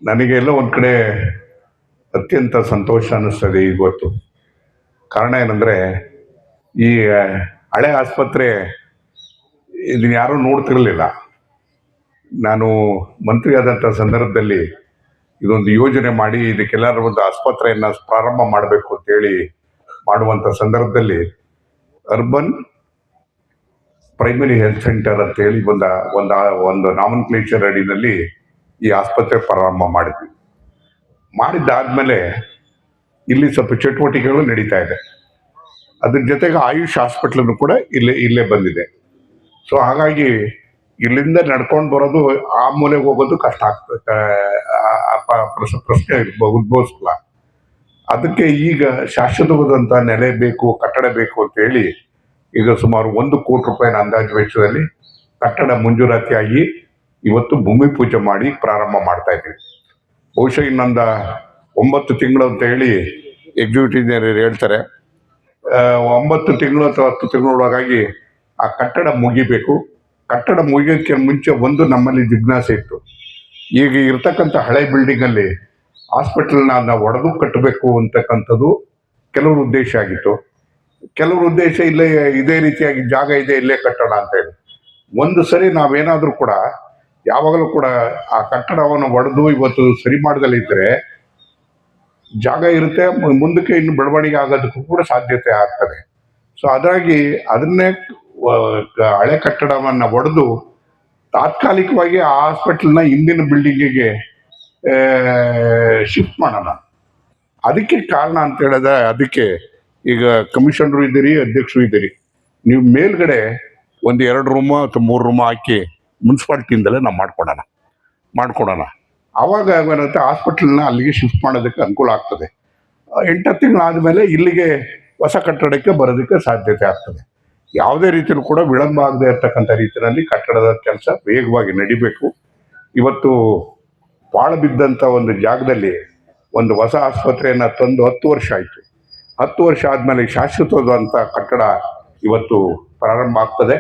ನನಗೆ ಎಲ್ಲೋ ಒಂದು ಕಡೆ ಅತ್ಯಂತ ಸಂತೋಷ ಅನ್ನಿಸ್ತದೆ ಇವತ್ತು. ಕಾರಣ ಏನಂದರೆ, ಈ ಹಳೆ ಆಸ್ಪತ್ರೆ ಇದನ್ನ ಯಾರೂ ನೋಡ್ತಿರಲಿಲ್ಲ. ನಾನು ಮಂತ್ರಿ ಆದಂಥ ಸಂದರ್ಭದಲ್ಲಿ ಇದೊಂದು ಯೋಜನೆ ಮಾಡಿ ಇದಕ್ಕೆಲ್ಲರೂ ಒಂದು ಆಸ್ಪತ್ರೆಯನ್ನು ಪ್ರಾರಂಭ ಮಾಡಬೇಕು ಅಂತೇಳಿ ಮಾಡುವಂಥ ಸಂದರ್ಭದಲ್ಲಿ ಅರ್ಬನ್ ಪ್ರೈಮರಿ ಹೆಲ್ತ್ ಸೆಂಟರ್ ಅಂತೇಳಿ ಒಂದು ನಾಮನ್ಕ್ಲೇಚರ್ ಅಡಿನಲ್ಲಿ ಈ ಆಸ್ಪತ್ರೆ ಪ್ರಾರಂಭ ಮಾಡಿದ್ದಾದ್ಮೇಲೆ ಇಲ್ಲಿ ಸ್ವಲ್ಪ ಚಟುವಟಿಕೆಗಳು ನಡೀತಾ ಇದೆ. ಅದ್ರ ಜೊತೆಗೆ ಆಯುಷ್ ಹಾಸ್ಪಿಟ್ಲನ್ನು ಕೂಡ ಇಲ್ಲೇ ಬಂದಿದೆ. ಸೊ ಹಾಗಾಗಿ ಇಲ್ಲಿಂದ ನಡ್ಕೊಂಡು ಬರೋದು, ಆ ಮೂಲೆಗೆ ಹೋಗೋದು ಕಷ್ಟ ಆಗ್ತದೆ, ಪ್ರಶ್ನೆ ಉದ್ಭವಿಸಲ್ಲ. ಅದಕ್ಕೆ ಈಗ ಶಾಶ್ವತವಾದಂಥ ನೆಲೆ ಬೇಕು, ಕಟ್ಟಡ ಬೇಕು ಅಂತ ಹೇಳಿ ಈಗ ಸುಮಾರು 1 ಕೋಟಿ ರೂಪಾಯಿನ ಅಂದಾಜು ವೆಚ್ಚದಲ್ಲಿ ಕಟ್ಟಡ ಮಂಜೂರಾತಿಯಾಗಿ ಇವತ್ತು ಭೂಮಿ ಪೂಜೆ ಮಾಡಿ ಪ್ರಾರಂಭ ಮಾಡ್ತಾ ಇದ್ದೀವಿ. ಬಹುಶಃ ಇನ್ನೊಂದು 9 ತಿಂಗಳು ಅಂತ ಹೇಳಿ ಎಕ್ಸಿಕ್ಯೂಟಿವ್ ಇಂಜಿನಿಯರ್ ಹೇಳ್ತಾರೆ. 9 ತಿಂಗಳು ಅಥವಾ 10 ತಿಂಗಳೊಳಗಾಗಿ ಆ ಕಟ್ಟಡ ಮುಗಿಬೇಕು. ಕಟ್ಟಡ ಮುಗಿಯೋಕ್ಕೆ ಮುಂಚೆ ಒಂದು ನಮ್ಮಲ್ಲಿ ಜಿಜ್ಞಾಸೆ ಇತ್ತು. ಈಗ ಇರ್ತಕ್ಕಂಥ ಹಳೆ ಬಿಲ್ಡಿಂಗಲ್ಲಿ ಹಾಸ್ಪಿಟಲ್ನ ನಾವು ಒಡೆದು ಕಟ್ಟಬೇಕು ಅಂತಕ್ಕಂಥದ್ದು ಕೆಲವ್ರ ಉದ್ದೇಶ ಆಗಿತ್ತು. ಕೆಲವ್ರ ಉದ್ದೇಶ ಇದೇ ರೀತಿಯಾಗಿ ಜಾಗ ಇದೆ, ಇಲ್ಲೇ ಕಟ್ಟೋಣ ಅಂತ ಹೇಳಿ. ಒಂದು ಸರಿ ನಾವೇನಾದರೂ ಕೂಡ ಯಾವಾಗಲೂ ಕೂಡ ಆ ಕಟ್ಟಡವನ್ನು ಒಡೆದು ಇವತ್ತು ಸರಿ ಮಾಡದಲ್ಲಿದ್ದರೆ ಜಾಗ ಇರುತ್ತೆ, ಮುಂದಕ್ಕೆ ಇನ್ನು ಬೆಳವಣಿಗೆ ಆಗೋದಕ್ಕೂ ಕೂಡ ಸಾಧ್ಯತೆ ಆಗ್ತದೆ. ಸೊ ಹಾಗಾಗಿ ಅದನ್ನೇ ಹಳೆ ಕಟ್ಟಡವನ್ನು ಒಡೆದು ತಾತ್ಕಾಲಿಕವಾಗಿ ಆ ಹಾಸ್ಪಿಟಲ್ನ ಹಿಂದಿನ ಬಿಲ್ಡಿಂಗಿಗೆ ಶಿಫ್ಟ್ ಮಾಡೋಣ. ಅದಕ್ಕೆ ಕಾರಣ ಅಂತ ಹೇಳಿದ್ರೆ, ಅದಕ್ಕೆ ಈಗ ಕಮಿಷನರು ಇದ್ದೀರಿ, ಅಧ್ಯಕ್ಷರು ಇದ್ದೀರಿ, ನೀವು ಮೇಲ್ಗಡೆ ಒಂದು 2 ರೂಮು ಅಥವಾ 3 ರೂಮು ಹಾಕಿ ಮುನ್ಸಿಪಾಲ್ಟಿಯಿಂದಲೇ ನಾವು ಮಾಡ್ಕೊಡೋಣ. ಆವಾಗ ಏನಾಗುತ್ತೆ, ಹಾಸ್ಪಿಟಲ್ನ ಅಲ್ಲಿಗೆ ಶಿಫ್ಟ್ ಮಾಡೋದಕ್ಕೆ ಅನುಕೂಲ ಆಗ್ತದೆ. 8 ತಿಂಗಳಾದಮೇಲೆ ಇಲ್ಲಿಗೆ ಹೊಸ ಕಟ್ಟಡಕ್ಕೆ ಬರೋದಕ್ಕೆ ಸಾಧ್ಯತೆ ಆಗ್ತದೆ. ಯಾವುದೇ ರೀತಿಯಲ್ಲೂ ಕೂಡ ವಿಳಂಬ ಆಗದೆ ಇರ್ತಕ್ಕಂಥ ರೀತಿಯಲ್ಲಿ ಕಟ್ಟಡದ ಕೆಲಸ ವೇಗವಾಗಿ ನಡಿಬೇಕು. ಇವತ್ತು ಪಾಳು ಬಿದ್ದಂಥ ಒಂದು ಜಾಗದಲ್ಲಿ ಒಂದು ಹೊಸ ಆಸ್ಪತ್ರೆಯನ್ನು ತಂದು 10 ವರ್ಷ ಆಯಿತು. 10 ವರ್ಷ ಆದಮೇಲೆ ಶಾಶ್ವತವಾದಂಥ ಕಟ್ಟಡ ಇವತ್ತು ಪ್ರಾರಂಭ ಆಗ್ತದೆ.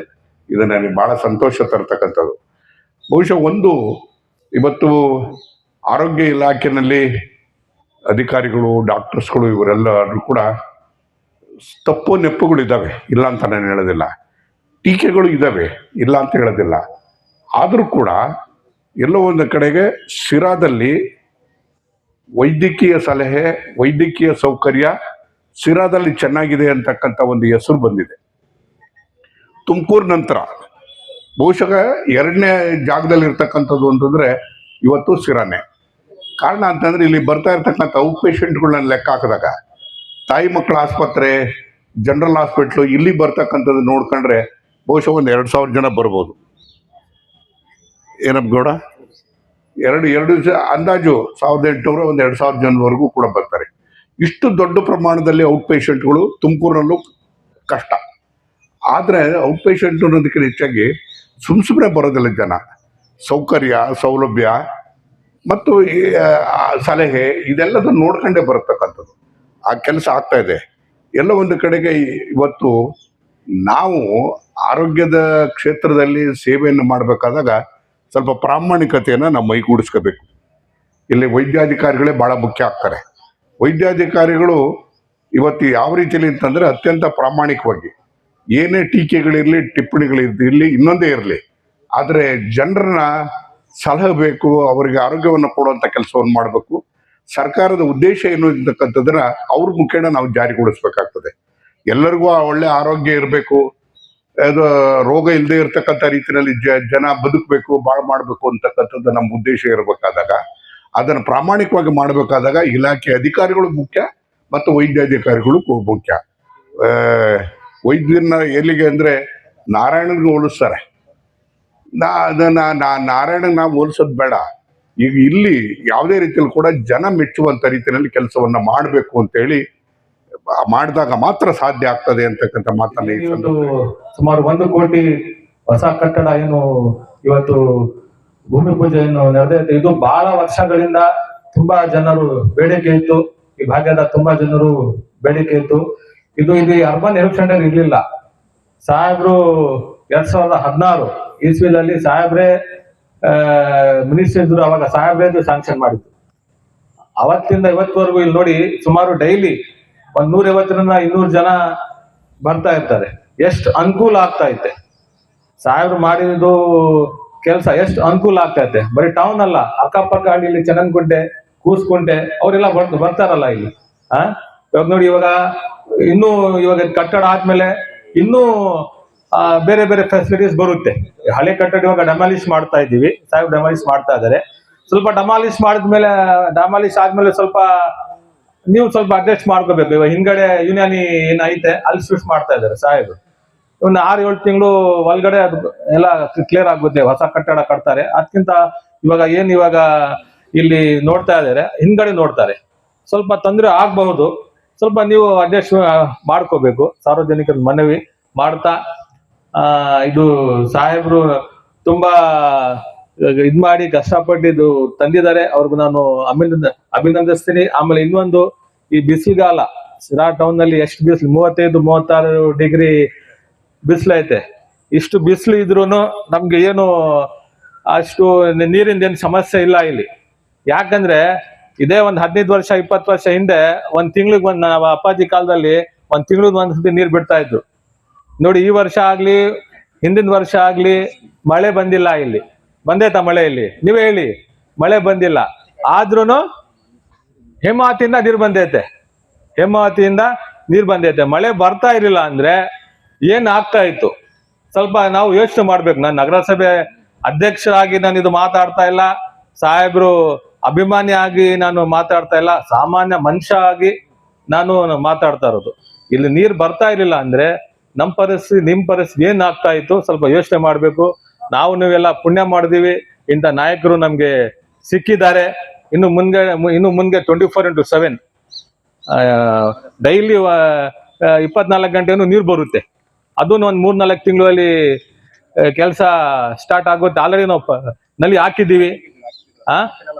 ಇದು ನನಗೆ ಭಾಳ ಸಂತೋಷ ತರ್ತಕ್ಕಂಥದ್ದು. ಬಹುಶಃ ಇವತ್ತು ಆರೋಗ್ಯ ಇಲಾಖೆಯಲ್ಲಿ ಅಧಿಕಾರಿಗಳು, ಡಾಕ್ಟರ್ಸ್ಗಳು ಇವರೆಲ್ಲರೂ ಕೂಡ ತಪ್ಪು ನೆಪ್ಪುಗಳಿದ್ದಾವೆ, ಇಲ್ಲ ಅಂತ ನಾನು ಹೇಳೋದಿಲ್ಲ. ಟೀಕೆಗಳು ಇದ್ದಾವೆ, ಇಲ್ಲ ಅಂತ ಹೇಳೋದಿಲ್ಲ. ಆದರೂ ಕೂಡ ಎಲ್ಲೋ ಒಂದು ಕಡೆಗೆ ಸಿರಾದಲ್ಲಿ ವೈದ್ಯಕೀಯ ಸಲಹೆ, ವೈದ್ಯಕೀಯ ಸೌಕರ್ಯ ಸಿರಾದಲ್ಲಿ ಚೆನ್ನಾಗಿದೆ ಅಂತಕ್ಕಂಥ ಒಂದು ಹೆಸರು ಬಂದಿದೆ. ತುಮಕೂರು ನಂತರ ಬಹುಶಃ 2ನೇ ಜಾಗದಲ್ಲಿ ಇರ್ತಕ್ಕಂಥದ್ದು ಅಂತಂದರೆ ಇವತ್ತು ಸಿರಾನೆ. ಕಾರಣ ಅಂತಂದರೆ, ಇಲ್ಲಿ ಬರ್ತಾ ಇರ್ತಕ್ಕಂಥ ಔಟ್ ಪೇಷಂಟ್ಗಳನ್ನ ಲೆಕ್ಕ ಹಾಕಿದಾಗ ತಾಯಿ ಮಕ್ಕಳ ಆಸ್ಪತ್ರೆ, ಜನರಲ್ ಹಾಸ್ಪಿಟ್ಲು ಇಲ್ಲಿ ಬರ್ತಕ್ಕಂಥದ್ದು ನೋಡ್ಕೊಂಡ್ರೆ ಬಹುಶಃ ಒಂದು 2,000 ಜನ ಬರ್ಬೋದು. ಏನಪ್ಪ ಗೌಡ, ಎರಡು ಅಂದಾಜು 1,800 ಒಂದು 2,000 ಜನವರೆಗೂ ಕೂಡ ಬರ್ತಾರೆ. ಇಷ್ಟು ದೊಡ್ಡ ಪ್ರಮಾಣದಲ್ಲಿ ಔಟ್ ಪೇಷಂಟ್ಗಳು ತುಮಕೂರಿನಲ್ಲೂ ಕಷ್ಟ. ಆದರೆ ಔಟ್ ಪೇಷಂಟ್ ಅನ್ನೋದಕ್ಕಿಂತ ಹೆಚ್ಚಾಗಿ ಸುಮ್ಮನೆ ಬರೋದಿಲ್ಲ ಜನ. ಸೌಕರ್ಯ, ಸೌಲಭ್ಯ ಮತ್ತು ಸಲಹೆ ಇದೆಲ್ಲದನ್ನು ನೋಡ್ಕೊಂಡೇ ಬರತಕ್ಕಂಥದ್ದು. ಆ ಕೆಲಸ ಆಗ್ತಾ ಇದೆ. ಎಲ್ಲ ಒಂದು ಕಡೆಗೆ ಇವತ್ತು ನಾವು ಆರೋಗ್ಯದ ಕ್ಷೇತ್ರದಲ್ಲಿ ಸೇವೆಯನ್ನು ಮಾಡಬೇಕಾದಾಗ ಸ್ವಲ್ಪ ಪ್ರಾಮಾಣಿಕತೆಯನ್ನು ನಾವು ಮೈಗೂಡಿಸ್ಕೋಬೇಕು. ಇಲ್ಲಿ ವೈದ್ಯಾಧಿಕಾರಿಗಳೇ ಭಾಳ ಮುಖ್ಯ ಆಗ್ತಾರೆ. ವೈದ್ಯಾಧಿಕಾರಿಗಳು ಇವತ್ತು ಯಾವ ರೀತಿಯಲ್ಲಿ ಅಂತಂದರೆ ಅತ್ಯಂತ ಪ್ರಾಮಾಣಿಕವಾಗಿ, ಏನೇ ಟೀಕೆಗಳಿರಲಿ, ಟಿಪ್ಪಣಿಗಳಿರಲಿ, ಇನ್ನೊಂದೇ ಇರಲಿ, ಆದರೆ ಜನರನ್ನ ಸಲಹಬೇಕು, ಅವರಿಗೆ ಆರೋಗ್ಯವನ್ನು ಕೊಡುವಂಥ ಕೆಲಸವನ್ನು ಮಾಡಬೇಕು. ಸರ್ಕಾರದ ಉದ್ದೇಶ ಏನು ಅಂತಕ್ಕಂಥದ್ದನ್ನ ಅವ್ರ ಮುಖೇನ ನಾವು ಜಾರಿಗೊಳಿಸ್ಬೇಕಾಗ್ತದೆ. ಎಲ್ಲರಿಗೂ ಒಳ್ಳೆ ಆರೋಗ್ಯ ಇರಬೇಕು, ಅದು ರೋಗ ಇಲ್ಲದೆ ಇರತಕ್ಕಂಥ ರೀತಿಯಲ್ಲಿ ಜನ ಬದುಕಬೇಕು, ಭಾಳ ಮಾಡಬೇಕು ಅಂತಕ್ಕಂಥದ್ದು ನಮ್ಮ ಉದ್ದೇಶ ಇರಬೇಕಾದಾಗ, ಅದನ್ನು ಪ್ರಾಮಾಣಿಕವಾಗಿ ಮಾಡಬೇಕಾದಾಗ ಇಲಾಖೆ ಅಧಿಕಾರಿಗಳು ಮುಖ್ಯ ಮತ್ತು ವೈದ್ಯಾಧಿಕಾರಿಗಳು ಮುಖ್ಯ. ವೈದ್ಯರನ್ನ ಎಲ್ಲಿಗೆ ಅಂದರೆ ನಾರಾಯಣನಿಗೆ ಹೋಲಿಸ್ತಾರೆ. ನಾರಾಯಣಗೆ ನಾವು ಹೋಲಿಸೋದು ಬೇಡ. ಈಗ ಇಲ್ಲಿ ಯಾವುದೇ ರೀತಿಯಲ್ಲಿ ಕೂಡ ಜನ ಮೆಚ್ಚುವಂಥ ರೀತಿಯಲ್ಲಿ ಕೆಲಸವನ್ನ ಮಾಡಬೇಕು ಅಂತೇಳಿ ಮಾಡಿದಾಗ ಮಾತ್ರ ಸಾಧ್ಯ ಆಗ್ತದೆ ಅಂತಕ್ಕಂಥ ಮಾತನ್ನ ಸುಮಾರು 1 ಕೋಟಿ ಹೊಸ ಕಟ್ಟಡ ಏನು ಇವತ್ತು ಭೂಮಿ ಪೂಜೆ ಏನು ನಡೆದೈತೆ. ಇದು ಬಹಳ ವರ್ಷಗಳಿಂದ ತುಂಬಾ ಜನರು ಬೇಡಿಕೆ ಇತ್ತು. ಈ ಭಾಗ್ಯದ ತುಂಬಾ ಜನರು ಬೇಡಿಕೆ ಇತ್ತು. ಇದು ಅರ್ಬನ್ ಹೆಲ್ತ್ ಸೆಂಟರ್ ಇರ್ಲಿಲ್ಲ. ಸಾಹೇಬ್ರು 2016 ಇಸ್ವಿದಲ್ಲಿ ಸಾಹೇಬ್ರೆ ಮಿನಿಸ್ಟರ್ ಇದ್ರು. ಅವಾಗ ಸಾಹೇಬ್ರೆ ಸ್ಯಾಂಕ್ಷನ್ ಮಾಡಿದ್ರು. ಅವತ್ತಿಂದ ಇವತ್ತುವರೆಗೂ ಇಲ್ಲಿ ನೋಡಿ ಸುಮಾರು ಡೈಲಿ 150ರಿಂದ 200 ಜನ ಬರ್ತಾ ಇರ್ತಾರೆ. ಎಷ್ಟು ಅನುಕೂಲ ಆಗ್ತಾ ಐತೆ ಸಾಹೇಬ್ರು ಮಾಡಿದ್ದು ಕೆಲಸ, ಎಷ್ಟು ಅನುಕೂಲ ಆಗ್ತಾ ಐತೆ. ಬರೀ ಟೌನ್ ಅಲ್ಲ, ಅಕ್ಕಪಕ್ಕ ಹಳ್ಳಿಲಿ ಚೆನ್ನಂಗುಂಟೆ, ಕೂಸ್ಕುಂಟೆ ಅವರೆಲ್ಲ ಬರ್ತಾರಲ್ಲ ಇಲ್ಲಿ. ಇವಾಗ ನೋಡಿ, ಇವಾಗ ಕಟ್ಟಡ ಆದ್ಮೇಲೆ ಇನ್ನೂ ಬೇರೆ ಬೇರೆ ಫೆಸಿಲಿಟೀಸ್ ಬರುತ್ತೆ. ಹಳೆ ಕಟ್ಟಡ ಇವಾಗ ಡೆಮಾಲಿಷ್ ಮಾಡ್ತಾ ಇದ್ದೀವಿ, ಸಾಹೇಬ್ ಡೆಮಾಲಿಷ್ ಮಾಡ್ತಾ ಇದ್ದಾರೆ. ಸ್ವಲ್ಪ ಡೆಮಾಲಿಷ್ ಆದ್ಮೇಲೆ ನೀವು ಸ್ವಲ್ಪ ಅಡ್ಜಸ್ಟ್ ಮಾಡ್ಕೋಬೇಕು. ಇವಾಗ ಹಿಂದ್ಗಡೆ ಯೂನಿಯನ್ ಏನೈತೆ ಅಲ್ಲಿ ಶಿಫ್ಟ್ ಮಾಡ್ತಾ ಇದ್ದಾರೆ ಸಾಹೇಬ್. ಒಂದು 6-7 ತಿಂಗಳು ಒಳಗಡೆ ಅದು ಎಲ್ಲ ಕ್ಲಿಯರ್ ಆಗುತ್ತೆ, ಹೊಸ ಕಟ್ಟಡ ಕಟ್ತಾರೆ. ಅದಕ್ಕಿಂತ ಇವಾಗ ಇಲ್ಲಿ ನೋಡ್ತಾ ಇದ್ದಾರೆ, ಹಿಂದ್ಗಡೆ ನೋಡ್ತಾರೆ. ಸ್ವಲ್ಪ ತೊಂದರೆ ಆಗಬಹುದು, ಸ್ವಲ್ಪ ನೀವು ಅಡ್ಜಸ್ಟ್ ಮಾಡ್ಕೋಬೇಕು. ಸಾರ್ವಜನಿಕರ ಮನವಿ ಮಾಡ್ತಾ ಇದು ಸಾಹೇಬ್ರು ತುಂಬಾ ಇದ್ ಮಾಡಿ ಕಷ್ಟಪಟ್ಟಿದ್ದು ತಂದಿದ್ದಾರೆ, ಅವ್ರಿಗೂ ನಾನು ಅಭಿನಂದಿಸ್ತೀನಿ. ಆಮೇಲೆ ಇನ್ನೊಂದು, ಈ ಬಿಸಿಲುಗಾಲ ಸಿರಾ ಟೌನ್ ನಲ್ಲಿ ಎಷ್ಟು ಬಿಸಿಲು, 35-36 ಡಿಗ್ರಿ ಬಿಸಿಲು ಐತೆ. ಇಷ್ಟು ಬಿಸಿಲು ಇದ್ರು ನಮ್ಗೆ ಏನು ಅಷ್ಟು ನೀರಿಂದ ಏನು ಸಮಸ್ಯೆ ಇಲ್ಲ ಇಲ್ಲಿ. ಯಾಕಂದ್ರೆ ಇದೇ ಒಂದು 15 ವರ್ಷ 20 ವರ್ಷ ಹಿಂದೆ ಒಂದ್ ತಿಂಗಳಿಗೆ ನಾವು ಅಪ್ಪಾಜಿ ಕಾಲದಲ್ಲಿ ಒಂದ್ ತಿಂಗಳಿಗೆ ಒಂದ್ಸತಿ ನೀರ್ ಬಿಡ್ತಾ ಇದ್ರು. ನೋಡಿ, ಈ ವರ್ಷ ಆಗ್ಲಿ ಹಿಂದಿನ ವರ್ಷ ಆಗ್ಲಿ ಮಳೆ ಬಂದಿಲ್ಲ. ಇಲ್ಲಿ ಬಂದೈತಾ ಮಳೆ? ಇಲ್ಲಿ ನೀವೇ ಹೇಳಿ, ಮಳೆ ಬಂದಿಲ್ಲ. ಆದ್ರೂನು ಹೇಮಾವತಿಯಿಂದ ನೀರ್ ಬಂದೈತೆ. ಮಳೆ ಬರ್ತಾ ಇರಲಿಲ್ಲ ಅಂದ್ರೆ ಏನ್ ಆಗ್ತಾ ಇತ್ತು? ಸ್ವಲ್ಪ ನಾವು ಯೋಚನೆ ಮಾಡ್ಬೇಕು. ನಾನು ನಗರಸಭೆ ಅಧ್ಯಕ್ಷರಾಗಿ ನಾನು ಇದು ಮಾತಾಡ್ತಾ ಇಲ್ಲ, ಸಾಹೇಬ್ರು ಅಭಿಮಾನಿ ಆಗಿ ನಾನು ಮಾತಾಡ್ತಾ ಇಲ್ಲ, ಸಾಮಾನ್ಯ ಮನುಷ್ಯ ಆಗಿ ನಾನು ಮಾತಾಡ್ತಾ ಇರೋದು. ಇಲ್ಲಿ ನೀರ್ ಬರ್ತಾ ಇರ್ಲಿಲ್ಲ ಅಂದ್ರೆ ನಿಮ್ ಪರಿಸ್ಥಿತಿ ಏನ್ ಆಗ್ತಾ ಇತ್ತು? ಸ್ವಲ್ಪ ಯೋಚನೆ ಮಾಡ್ಬೇಕು. ನೀವೆಲ್ಲ ಪುಣ್ಯ ಮಾಡಿದೀವಿ, ಇಂಥ ನಾಯಕರು ನಮ್ಗೆ ಸಿಕ್ಕಿದ್ದಾರೆ. ಇನ್ನು ಮುಂದೆ 24x7 ಡೈಲಿ 24 ಗಂಟೆನೂ ನೀರು ಬರುತ್ತೆ. ಅದನ್ನು ಒಂದು 3-4 ತಿಂಗಳಲ್ಲಿ ಕೆಲಸ ಸ್ಟಾರ್ಟ್ ಆಗುತ್ತೆ. ಆಲ್ರೆಡಿ ನಾವು ನಲ್ಲಿ ಹಾಕಿದ್ದೀವಿ.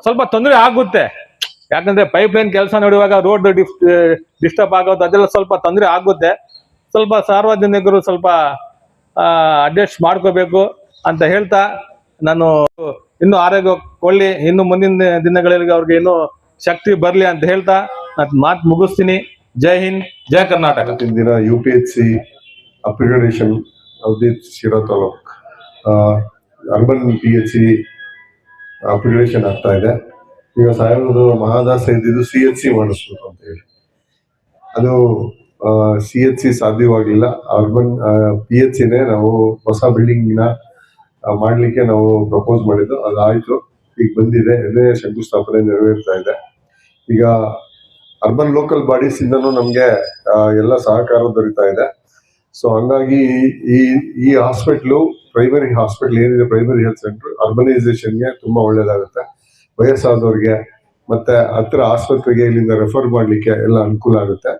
ಸ್ವಲ್ಪ ತೊಂದರೆ ಆಗುತ್ತೆ, ಯಾಕಂದ್ರೆ ಪೈಪ್ ಲೈನ್ ಕೆಲಸ ನೋಡುವಾಗ ರೋಡ್ ಡಿಸ್ಟರ್ಬ್ ಆಗೋದು, ಅದೆಲ್ಲ ಸ್ವಲ್ಪ ತೊಂದರೆ ಆಗುತ್ತೆ. ಸ್ವಲ್ಪ ಸಾರ್ವಜನಿಕರು ಸ್ವಲ್ಪ ಅಡ್ಜಸ್ಟ್ ಮಾಡ್ಕೋಬೇಕು ಅಂತ ಹೇಳ್ತಾ, ನಾನು ಇನ್ನು ಆರೋಗ್ಯ ಕೊಳ್ಳಿ, ಇನ್ನು ಮುಂದಿನ ದಿನಗಳಲ್ಲಿ ಅವ್ರಿಗೆ ಇನ್ನೂ ಶಕ್ತಿ ಬರ್ಲಿ ಅಂತ ಹೇಳ್ತಾ ನಾನು ಮಾತು ಮುಗಿಸ್ತೀನಿ. ಜೈ ಹಿಂದ್, ಜೈ ಕರ್ನಾಟಕ. ದಿನ UPHC ಅಪ್ಗ್ರೇಡೇಷನ್ ಅವಧೇತ್ Sira taluk urban PHC upgradation ಆಗ್ತಾ ಇದೆ. ಈಗ ಸಾಹೇಬ್ರದು ಮಹಾದಾಸ ಇದ್ದಿದ್ದು CHC ಮಾಡಿಸ್ಬೇಕು ಅಂತ ಹೇಳಿ, ಅದು CHC ಸಾಧ್ಯವಾಗಿಲ್ಲ. ಅರ್ಬನ್ PHCನೇ ನಾವು ಹೊಸ ಬಿಲ್ಡಿಂಗ್ ನ ಮಾಡ್ಲಿಕ್ಕೆ ನಾವು ಪ್ರಪೋಸ್ ಮಾಡಿದ್ದು, ಅದಾಯ್ತು, ಈಗ ಬಂದಿದೆ. ಇದೇ ಶಂಕುಸ್ಥಾಪನೆ ನೆರವೇರ್ತಾ ಇದೆ. ಈಗ ಅರ್ಬನ್ ಲೋಕಲ್ ಬಾಡೀಸ್ ಇಂದನೂ ನಮ್ಗೆ ಎಲ್ಲ ಸಹಕಾರ ದೊರೀತಾ ಇದೆ. ಸೊ ಹಂಗಾಗಿ ಈ ಹಾಸ್ಪಿಟ್ಲು, ಪ್ರೈಮರಿ ಹಾಸ್ಪಿಟ್ಲ್ ಏನಿದೆ, ಪ್ರೈಮರಿ ಹೆಲ್ತ್ ಸೆಂಟರ್ ಅರ್ಬನೈಸೇಷನ್ಗೆ ತುಂಬಾ ಒಳ್ಳೇದಾಗುತ್ತೆ. ವಯಸ್ಸಾದವ್ರಿಗೆ ಮತ್ತೆ ಹತ್ರ ಆಸ್ಪತ್ರೆಗೆ ಇಲ್ಲಿಂದ ರೆಫರ್ ಮಾಡ್ಲಿಕ್ಕೆ ಎಲ್ಲ ಅನುಕೂಲ ಆಗುತ್ತೆ.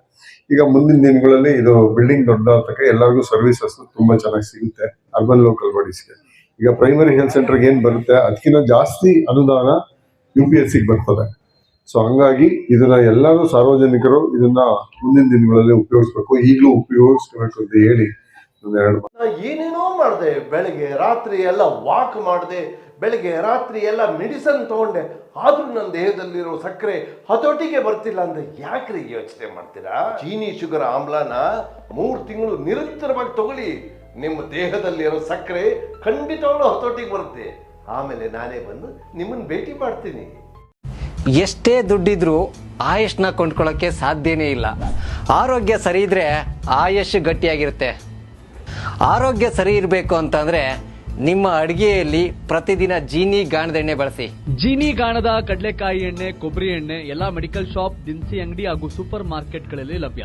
ಈಗ ಮುಂದಿನ ದಿನಗಳಲ್ಲಿ ಇದು ಬಿಲ್ಡಿಂಗ್ ದೊಡ್ಡದಾಗತಕ್ಕ ಎಲ್ಲರಿಗೂ ಸರ್ವಿಸಸ್ ತುಂಬಾ ಚೆನ್ನಾಗಿ ಸಿಗುತ್ತೆ ಅರ್ಬನ್ ಲೋಕಲ್ ಬಾಡೀಸ್ಗೆ. ಈಗ ಪ್ರೈಮರಿ ಹೆಲ್ತ್ ಸೆಂಟರ್ಗೆ ಏನ್ ಬರುತ್ತೆ ಅದಕ್ಕಿಂತ ಜಾಸ್ತಿ ಅನುದಾನ UPHCಗೆ ಬರ್ತದೆ. ಸೊ ಹಂಗಾಗಿ ಇದನ್ನ ಎಲ್ಲರೂ ಸಾರ್ವಜನಿಕರು ಇದನ್ನ ಮುಂದಿನ ದಿನಗಳಲ್ಲಿ ಉಪಯೋಗಿಸ್ಬೇಕು, ಈಗಲೂ ಉಪಯೋಗಿಸ್ಬೇಕು ಅಂತ ಹೇಳಿ ಏನೇನೋ ಮಾಡಿದೆ. ಬೆಳಗ್ಗೆ ರಾತ್ರಿ ಎಲ್ಲ ವಾಕ್ ಮಾಡಿದೆ, ಬೆಳಗ್ಗೆ ರಾತ್ರಿ ಎಲ್ಲ ಮೆಡಿಸನ್ ತಗೊಂಡೆ, ಆದ್ರೂ ನನ್ನ ದೇಹದಲ್ಲಿರೋ ಸಕ್ಕರೆ ಹತೋಟಿಗೆ ಬರ್ತಿಲ್ಲ ಅಂದ್ರೆ ಯಾಕ್ರಿ ಯೋಚನೆ ಮಾಡ್ತೀರಾ? ಚೀನಿ ಶುಗರ್ ಆಮ್ಲನ 3 ತಿಂಗಳು ನಿರಂತರವಾಗಿ ತಗೊಳ್ಳಿ, ನಿಮ್ಮ ದೇಹದಲ್ಲಿರೋ ಸಕ್ಕರೆ ಖಂಡಿತವಾಗ್ಲೂ ಹತೋಟಿಗೆ ಬರುತ್ತೆ. ಆಮೇಲೆ ನಾನೇ ಬಂದು ನಿಮ್ಮನ್ನ ಭೇಟಿ ಮಾಡ್ತೀನಿ. ಎಷ್ಟೇ ದುಡ್ಡಿದ್ರೂ ಆಯುಷ್ನ ಕೊಂಡ್ಕೊಳ್ಳೋಕ್ಕೆ ಸಾಧ್ಯನೇ ಇಲ್ಲ. ಆರೋಗ್ಯ ಸರಿ ಇದ್ರೆ ಆಯುಷ್ ಗಟ್ಟಿಯಾಗಿರುತ್ತೆ. ಆರೋಗ್ಯ ಸರಿ ಇರಬೇಕು ಅಂತಂದ್ರೆ ನಿಮ್ಮ ಅಡಿಗೆಯಲ್ಲಿ ಪ್ರತಿದಿನ ಜೀನಿ ಗಾಣದ ಎಣ್ಣೆ ಬಳಸಿ. ಜೀನಿ ಗಾಣದ ಕಡಲೆಕಾಯಿ ಎಣ್ಣೆ, ಕೊಬ್ಬರಿ ಎಣ್ಣೆ ಎಲ್ಲಾ ಮೆಡಿಕಲ್ ಶಾಪ್, ದಿನಸಿ ಅಂಗಡಿ ಹಾಗೂ ಸೂಪರ್ ಮಾರ್ಕೆಟ್ಗಳಲ್ಲಿ ಲಭ್ಯ.